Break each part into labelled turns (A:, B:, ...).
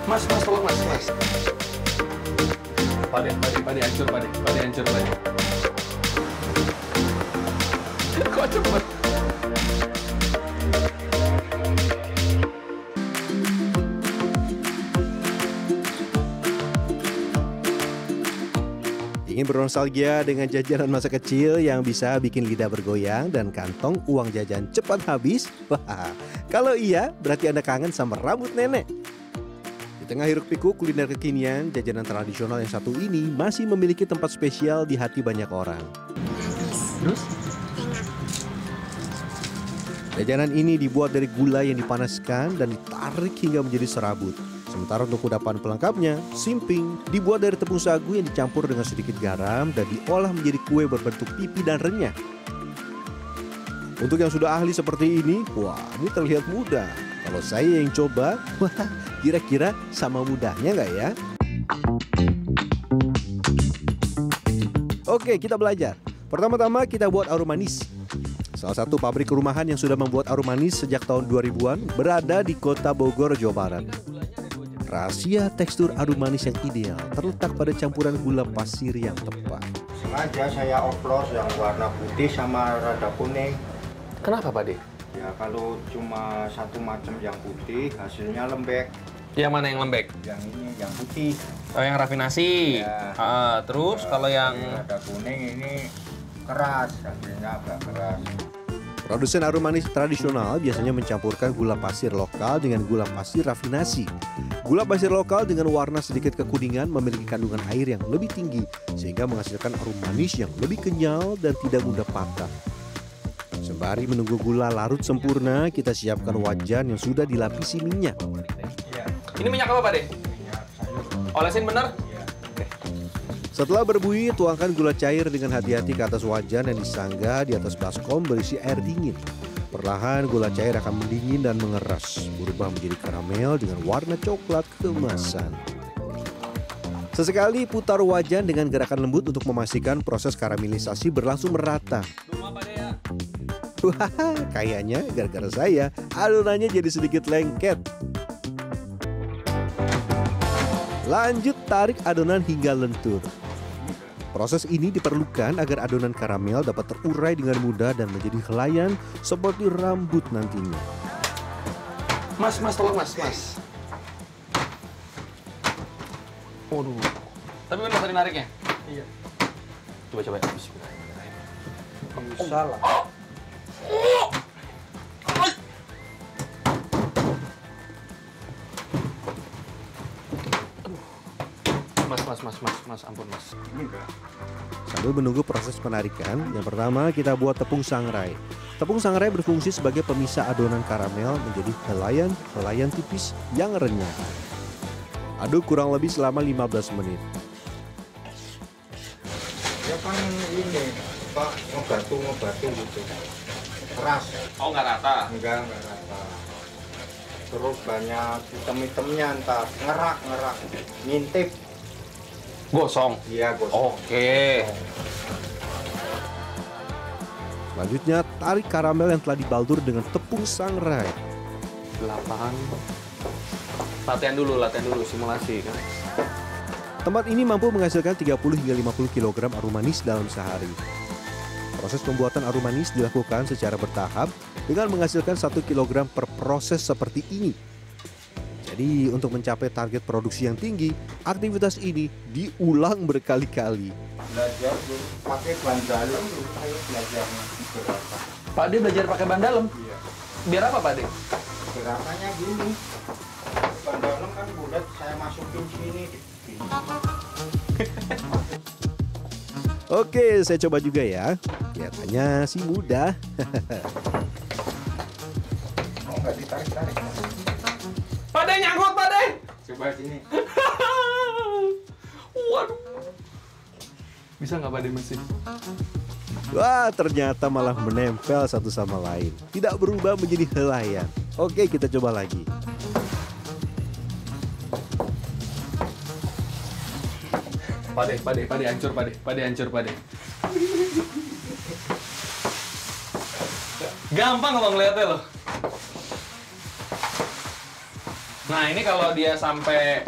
A: Mas, tolong mas. Pade, hancur, pade hancur, pade. Kok cepet?
B: Ingin bernostalgia dengan jajanan masa kecil yang bisa bikin lidah bergoyang dan kantong uang jajan cepat habis? Wah, kalau iya berarti Anda kangen sama rambut nenek. Di tengah hiruk-pikuk kuliner kekinian, jajanan tradisional yang satu ini masih memiliki tempat spesial di hati banyak orang.
A: Terus?
B: Jajanan ini dibuat dari gula yang dipanaskan dan ditarik hingga menjadi serabut. Sementara untuk kudapan pelengkapnya, simping, dibuat dari tepung sagu yang dicampur dengan sedikit garam dan diolah menjadi kue berbentuk pipi dan renyah. Untuk yang sudah ahli seperti ini, wah ini terlihat mudah. Kalau saya yang coba, wah kira-kira sama mudahnya nggak ya? Oke, kita belajar. Pertama-tama kita buat arum manis. Salah satu pabrik rumahan yang sudah membuat arum manis sejak tahun 2000-an berada di kota Bogor, Jawa Barat. Rahasia tekstur arum manis yang ideal terletak pada campuran gula pasir yang tepat.
C: Sengaja saya oplos yang warna putih sama rada kuning.
A: Kenapa, Pade?
C: Ya kalau cuma satu macam yang putih hasilnya lembek.
A: Yang mana yang lembek?
C: Yang ini yang putih.
A: Oh, yang rafinasi.
C: Ya.
A: Terus kalau yang
C: rada kuning ini keras, hasilnya agak keras.
B: Produsen arum manis tradisional biasanya mencampurkan gula pasir lokal dengan gula pasir rafinasi. Gula pasir lokal dengan warna sedikit kekuningan memiliki kandungan air yang lebih tinggi sehingga menghasilkan arum manis yang lebih kenyal dan tidak mudah patah. Sembari menunggu gula larut sempurna, kita siapkan wajan yang sudah dilapisi minyak.
A: ini minyak apa, Pade? Olesin bener?
B: Setelah berbuih, tuangkan gula cair dengan hati-hati ke atas wajan yang disanggah di atas baskom berisi air dingin. Perlahan gula cair akan mendingin dan mengeras, berubah menjadi karamel dengan warna coklat keemasan. Sesekali putar wajan dengan gerakan lembut untuk memastikan proses karamelisasi berlangsung merata. Wah, kayaknya gara-gara saya adonannya jadi sedikit lengket. Lanjut tarik adonan hingga lentur. Proses ini diperlukan agar adonan karamel dapat terurai dengan mudah dan menjadi helaian seperti rambut nantinya.
A: Mas, tolong mas. Waduh. Tapi benar tadi nariknya? Iya. Coba.
C: Bisa lah.
A: Mas, ampun mas.
C: Enggak.
B: Sambil menunggu proses penarikan, yang pertama kita buat tepung sangrai. Tepung sangrai berfungsi sebagai pemisah adonan karamel menjadi helaian tipis yang renyah. Aduk kurang lebih selama 15 menit.
C: Ya kan ini, Pak, ngobatu gitu. Keras.
A: Oh, nggak rata?
C: Enggak rata. Terus banyak hitam-hitamnya ntar, ngerak, ngintip.
A: Gosong?
C: Iya, gosong.
A: Oke.
B: Selanjutnya tarik karamel yang telah dibalur dengan tepung sangrai.
A: 8. Latihan dulu simulasi kan.
B: Tempat ini mampu menghasilkan 30 hingga 50 kg arum manis dalam sehari. Proses pembuatan arum manis dilakukan secara bertahap dengan menghasilkan 1 kg per proses seperti ini. Jadi untuk mencapai target produksi yang tinggi, aktivitas ini diulang berkali-kali.
C: Belajar pakai ban dalam dulu, ayo belajarnya berapa.
A: Pak De belajar pakai ban dalam?
C: Iya.
A: Biar apa Pak De?
C: Gerakannya gini. Ban dalam kan bulat, saya masukin sini.
B: Oke, saya coba juga ya. Kelihatannya sih mudah.
C: Oh, nggak ditarik-tarik.
A: Pak De nyangkut Pak De.
C: Coba sini.
A: Waduh. Bisa nggak Pak De mesin?
B: Wah, ternyata malah menempel satu sama lain. Tidak berubah menjadi helaian. Oke, kita coba lagi.
A: Pak De hancur Pak De. Gampang abang lihatnya loh. Nah ini kalau dia sampai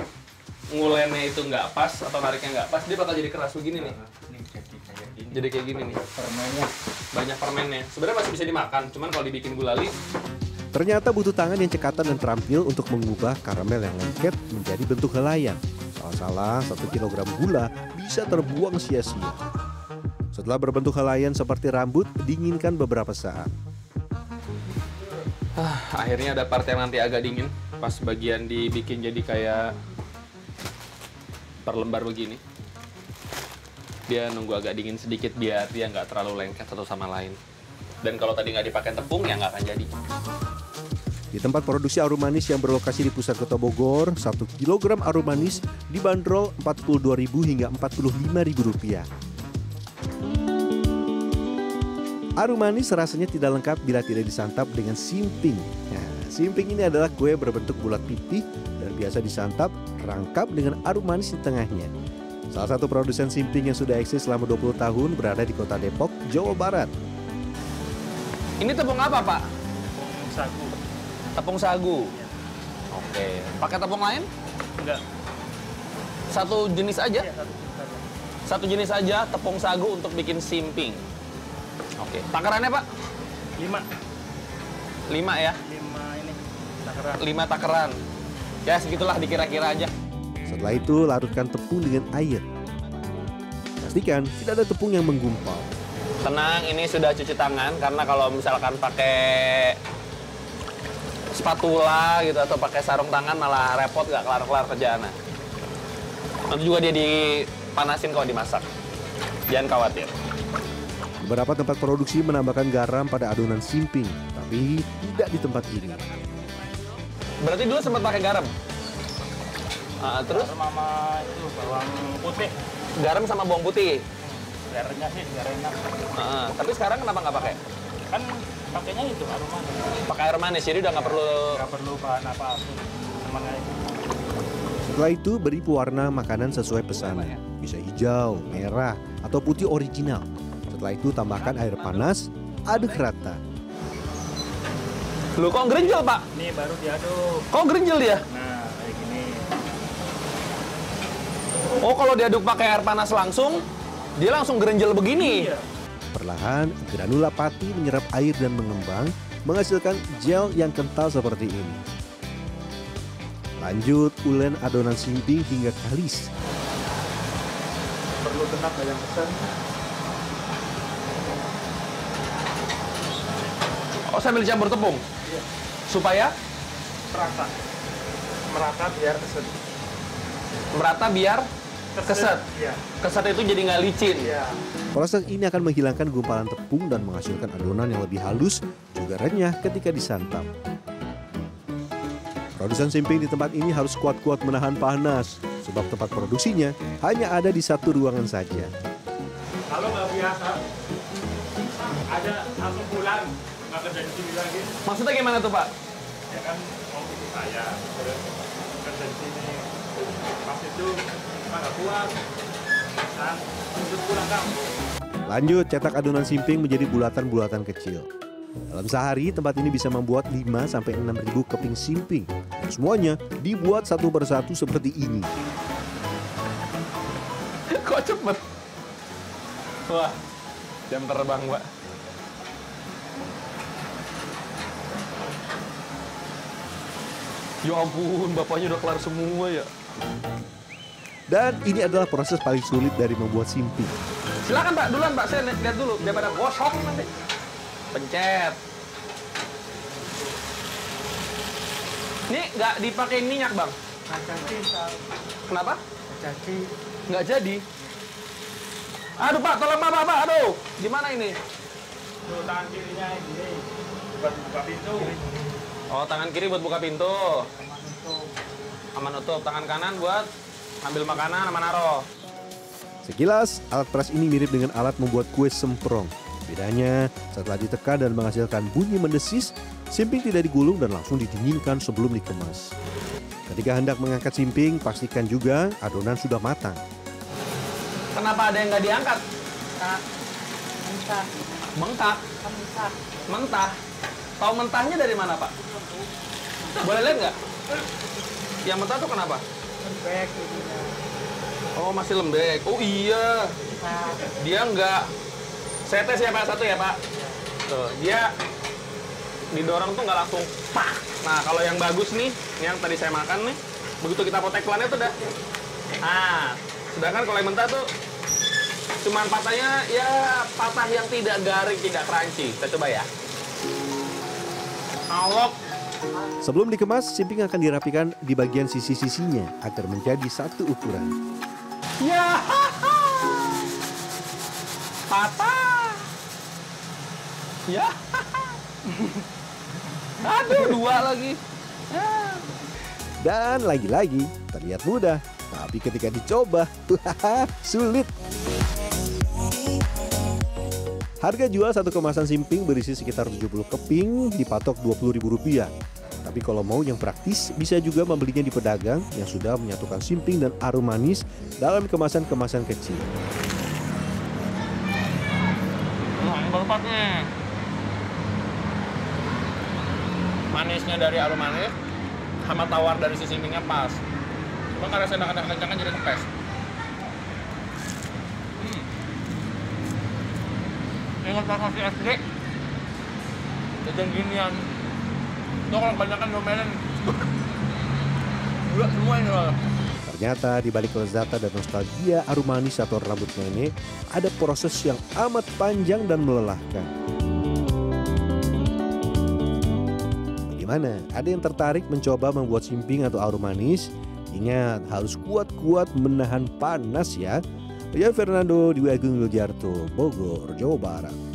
A: ngulennya itu nggak pas atau nariknya nggak pas, dia bakal jadi keras begini nih.
C: Ini jadi kayak gini.
A: Jadi kayak gini nih.
C: Permennya.
A: Banyak permennya. Sebenarnya masih bisa dimakan, cuman kalau dibikin gulali,
B: Ternyata butuh tangan yang cekatan dan terampil untuk mengubah karamel yang lengket menjadi bentuk helaian. Salah-salah 1 kilogram gula bisa terbuang sia-sia. Setelah berbentuk helaian seperti rambut, dinginkan beberapa saat.
A: akhirnya ada part yang nanti agak dingin. Pas bagian dibikin jadi kayak per lembar begini. Dia nunggu agak dingin sedikit biar dia nggak terlalu lengket satu sama lain. Dan kalau tadi nggak dipakai tepung, ya nggak akan jadi.
B: Di tempat produksi arum manis yang berlokasi di pusat kota Bogor, 1 kilogram arum manis dibanderol Rp42.000 hingga Rp45.000. Arum manis rasanya tidak lengkap bila tidak disantap dengan simping. Nah, simping ini adalah kue berbentuk bulat pipih dan biasa disantap rangkap dengan arum manis di tengahnya. Salah satu produsen simping yang sudah eksis selama 20 tahun berada di kota Depok, Jawa Barat.
A: Ini tepung apa, Pak?
C: Sagu.
A: Tepung sagu. Oke. Pakai tepung lain?
C: Enggak.
A: Satu jenis aja?
C: Iya,
A: Satu jenis aja tepung sagu untuk bikin simping. Oke. Takarannya, Pak?
C: 5
A: 5 ya?
C: ini takaran.
A: 5 takaran. Ya, segitulah dikira-kira aja.
B: Setelah itu, larutkan tepung dengan air. Pastikan tidak ada tepung yang menggumpal.
A: Tenang, ini sudah cuci tangan karena kalau misalkan pakai spatula gitu atau pakai sarung tangan malah repot, nggak kelar-kelar kerjaannya. Nanti juga dia dipanasin kalau dimasak. Jangan khawatir.
B: Beberapa tempat produksi menambahkan garam pada adonan simping, tapi tidak di tempat ini.
A: Berarti dulu sempat pakai garam? Terus
C: Sama itu bawang putih.
A: garam sama bawang putih.
C: Garamnya sih biar enak.
A: Tapi sekarang kenapa nggak pakai?
C: Kan pakainya itu arum manis.
A: Pakai air manis, jadi udah nggak perlu.
C: Nggak perlu bahan apa-apa. Cuman itu.
B: Setelah itu, beri pewarna makanan sesuai pesanan. Bisa hijau, merah, atau putih original. Setelah itu, tambahkan air panas, aduk rata.
A: Loh, kok gerenjel, Pak?
C: Ini baru diaduk.
A: Kok gerenjel dia?
C: Nah, kayak gini.
A: Oh, kalau diaduk pakai air panas langsung, dia langsung gerenjel begini.
C: Iya.
B: Perlahan, granula pati menyerap air dan mengembang, menghasilkan gel yang kental seperti ini. Lanjut, ulen adonan simping hingga kalis.
C: Perlu tenaga yang besar.
A: Oh, sambil dicampur tepung?
C: Iya.
A: Supaya
C: Merata. Merata biar keset.
A: merata biar keset.
C: Iya.
A: Keset itu jadi nggak licin.
C: Iya.
B: Proses ini akan menghilangkan gumpalan tepung dan menghasilkan adonan yang lebih halus, juga renyah ketika disantap. Produsen simping di tempat ini harus kuat-kuat menahan panas, sebab tempat produksinya hanya ada di satu ruangan saja.
C: Kalau nggak biasa, ada langsung pulang, nggak kerja di sini lagi.
A: Maksudnya gimana tuh, Pak?
C: Ya kan, mau bikin saya, terus kerja di sini. Pas itu nggak kuat, kan, untuk pulang kampung.
B: Lanjut, cetak adonan simping menjadi bulatan-bulatan kecil. Dalam sehari, tempat ini bisa membuat 5-6 ribu keping simping. Dan semuanya dibuat satu persatu seperti ini.
A: Kok cepet? Wah, jam terbang, Pak. Ya ampun, bapaknya udah kelar semua ya.
B: Dan ini adalah proses paling sulit dari membuat simping.
A: Silakan, Pak, duluan, Pak. Saya lihat dulu daripada gosong nanti. Pencet. Ini nggak dipakai minyak, Bang?
C: Nggak jadi,
A: Kenapa?
C: nggak jadi.
A: Nggak jadi. Aduh, Pak, tolong Pak, Pak. Aduh, gimana ini?
C: Tuh, tangan kirinya ini, buat buka pintu.
A: Oh, tangan kiri buat buka pintu.
C: Sama nutup.
A: Sama nutup. Tangan kanan buat ambil makanan sama naro.
B: Sekilas, alat peras ini mirip dengan alat membuat kue semprong. Bedanya, setelah ditekan dan menghasilkan bunyi mendesis, simping tidak digulung dan langsung didinginkan sebelum dikemas. Ketika hendak mengangkat simping, pastikan juga adonan sudah matang.
A: Kenapa ada yang nggak diangkat?
C: Mentah.
A: Bengkak.
C: Mentah.
A: Mentah. Tahu mentahnya dari mana, Pak? Boleh lihat nggak? Yang mentah tuh kenapa?
D: lembek jadinya.
A: Oh, masih lembek. Oh iya.
D: Nah,
A: Dia nggak... Saya tes ya Pak, satu ya Pak. Tuh, dia didorong tuh nggak langsung pak. Nah, kalau yang bagus nih, yang tadi saya makan nih, begitu kita potek pelannya tuh udah. Ah, sedangkan kalau yang mentah tuh cuman patahnya ya patah yang tidak garing, tidak crunchy. Kita coba ya. Alok.
B: Sebelum dikemas, simping akan dirapikan di bagian sisi-sisinya agar menjadi satu ukuran.
A: Ya. Patah. Ya. Aduh, dua lagi.
B: Dan lagi-lagi terlihat mudah, tapi ketika dicoba, sulit. Harga jual satu kemasan simping berisi sekitar 70 keping dipatok Rp20.000. Tapi kalau mau yang praktis, bisa juga membelinya di pedagang yang sudah menyatukan simping dan arum manis dalam kemasan-kemasan kecil.
A: Nah, ini baru pas nih. Manisnya dari arum manis sama tawar dari si simpingnya pas. Cuma karena saya kencang-kencangan jadi kempes. Ingat pas masih SD jajan ginian. Itu kalau kebanyakan domelin gula semua ini loh.
B: Ternyata di balik kelezatan dan nostalgia arum manis atau rambut nenek, ada proses yang amat panjang dan melelahkan. Bagaimana? Ada yang tertarik mencoba membuat simping atau arum manis? Ingat, harus kuat-kuat menahan panas ya. Saya Fernando Dwi Agung Yuljarto, Bogor, Jawa Barat.